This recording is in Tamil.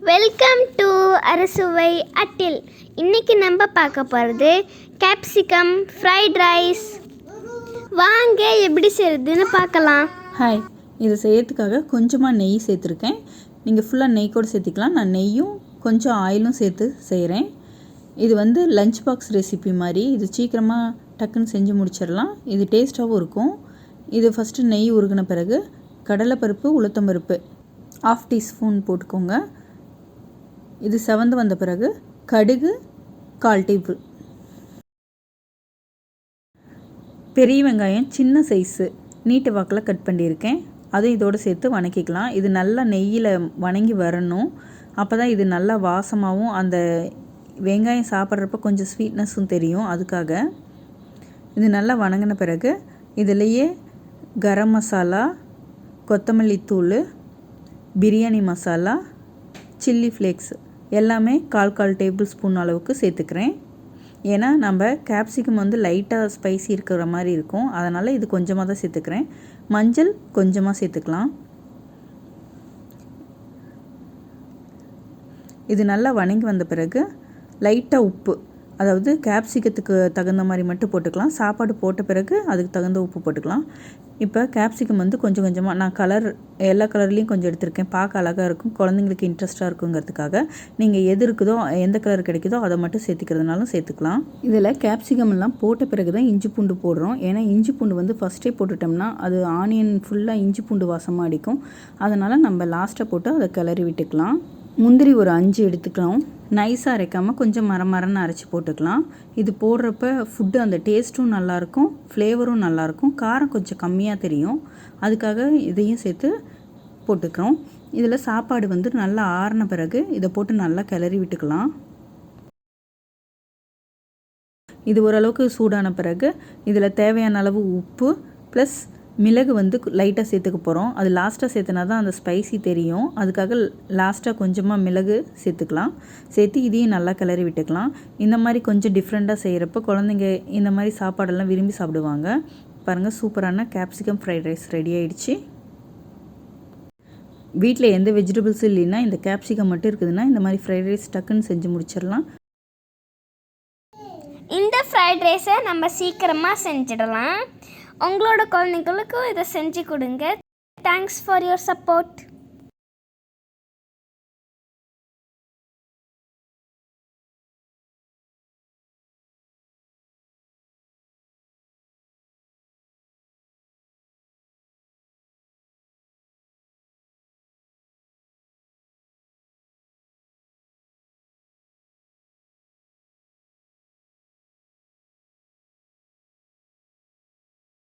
வெல்கம் டு அறுசுவை அட்டில். இன்னைக்கு நம்ம பார்க்க போகிறது கேப்சிகம் ஃப்ரைட் ரைஸ். வாங்க எப்படி செய்கிறதுன்னு பார்க்கலாம். ஹாய், இது செய்யறதுக்காக கொஞ்சமாக நெய் சேர்த்துருக்கேன். நீங்கள் ஃபுல்லாக நெய் கூட சேர்த்திக்கலாம். நான் நெய்யும் கொஞ்சம் ஆயிலும் சேர்த்து செய்கிறேன். இது லஞ்ச் பாக்ஸ் ரெசிபி மாதிரி. இது சீக்கிரமாக டக்குன்னு செஞ்சு முடிச்சிடலாம். இது டேஸ்ட்டாகவும் இருக்கும். இது ஃபஸ்ட்டு நெய் உருகின பிறகு கடலைப்பருப்பு, உளுத்தம்பருப்பு 1/2 டீஸ்பூன் போட்டுக்கோங்க. இது செவந்து வந்த பிறகு கடுகு 1/4 டீஸ்பூன், பெரிய வெங்காயம் சின்ன சைஸு நீட்டு வாக்கில் கட் பண்ணியிருக்கேன். அதை இதோடு சேர்த்து வணக்கிக்கலாம். இது நல்லா நெய்யில் வணங்கி வரணும். அப்போ தான் இது நல்லா வாசமாகவும் அந்த வெங்காயம் சாப்பிட்றப்ப கொஞ்சம் ஸ்வீட்னஸும் தெரியும். அதுக்காக இது நல்லா வணங்கின பிறகு இதிலையே கரம் மசாலா, கொத்தமல்லி தூள், பிரியாணி மசாலா, சில்லி ஃப்ளேக்ஸ் எல்லாமே 1/4 டேபிள் ஸ்பூன் அளவுக்கு சேர்த்துக்கிறேன். ஏன்னா நம்ம கேப்சிகம் லைட்டாக ஸ்பைசி இருக்கிற மாதிரி இருக்கும். அதனால் இது கொஞ்சமாக தான் சேர்த்துக்கிறேன். மஞ்சள் கொஞ்சமாக சேர்த்துக்கலாம். இது நல்லா வணங்கி வந்த பிறகு லைட்டாக உப்பு, அதாவது கேப்சிகத்துக்கு தகுந்த மாதிரி மட்டும் போட்டுக்கலாம். சாப்பாடு போட்ட பிறகு அதுக்கு தகுந்த உப்பு போட்டுக்கலாம். இப்போ கேப்சிகம் கொஞ்சம் கொஞ்சமாக நான் எல்லா கலர்லேயும் கொஞ்சம் எடுத்திருக்கேன். பார்க்க அழகாக இருக்கும், குழந்தைங்களுக்கு இன்ட்ரெஸ்ட்டாக இருக்குங்கிறதுக்காக. நீங்கள் எது இருக்குதோ, எந்த கலர் கிடைக்குதோ அதை மட்டும் சேர்த்துக்கிறதுனாலும் சேர்த்துக்கலாம். இதில் கேப்சிகம் எல்லாம் போட்ட பிறகு தான் இஞ்சி பூண்டு போடுறோம். ஏன்னா இஞ்சி பூண்டு ஃபஸ்ட்டே போட்டுட்டோம்னா அது ஆனியன் ஃபுல்லாக இஞ்சி பூண்டு வாசமாக அடிக்கும். அதனால் நம்ம லாஸ்ட்டாக போட்டு அதை கிளறி விட்டுக்கலாம். முந்திரி ஒரு 5 எடுத்துக்கலாம். நைஸாக அரைக்காமல் கொஞ்சம் மரமரன்னு அரைச்சி போட்டுக்கலாம். இது போடுறப்ப ஃபுட்டு அந்த டேஸ்ட்டும் நல்லாயிருக்கும், ஃப்ளேவரும் நல்லாயிருக்கும். காரம் கொஞ்சம் கம்மியாக தெரியும். அதுக்காக இதையும் சேர்த்து போட்டுக்கிறோம். இதில் சாப்பாடு நல்லா ஆறின பிறகு இதை போட்டு நல்லா கிளறி விட்டுக்கலாம். இது ஓரளவுக்கு சூடான பிறகு இதில் தேவையான அளவு உப்பு ப்ளஸ் மிளகு லைட்டாக சேர்த்துக்க போகிறோம். அது லாஸ்ட்டாக சேர்த்துனா தான் அந்த ஸ்பைசி தெரியும். அதுக்காக லாஸ்ட்டாக கொஞ்சமாக மிளகு சேர்த்துக்கலாம். சேர்த்து இதையும் நல்லா கிளறி விட்டுக்கலாம். இந்த மாதிரி கொஞ்சம் டிஃப்ரெண்ட்டாக செய்கிறப்ப குழந்தைங்க இந்த மாதிரி சாப்பாடெல்லாம் விரும்பி சாப்பிடுவாங்க. பாருங்கள், சூப்பரான கேப்சிகம் ஃப்ரைட் ரைஸ் ரெடி ஆகிடுச்சு. வீட்டில் எந்த வெஜிடபிள்ஸும் இல்லைன்னா இந்த கேப்சிகம் மட்டும் இருக்குதுன்னா இந்த மாதிரி ஃப்ரைட் ரைஸ் டக்குன்னு செஞ்சு முடிச்சிடலாம். இந்த ஃப்ரைட் ரைஸை நம்ம சீக்கிரமாக செஞ்சிடலாம். உங்களோட குழந்தைங்களுக்கும் இதை செஞ்சு கொடுங்க. Thanks for your support.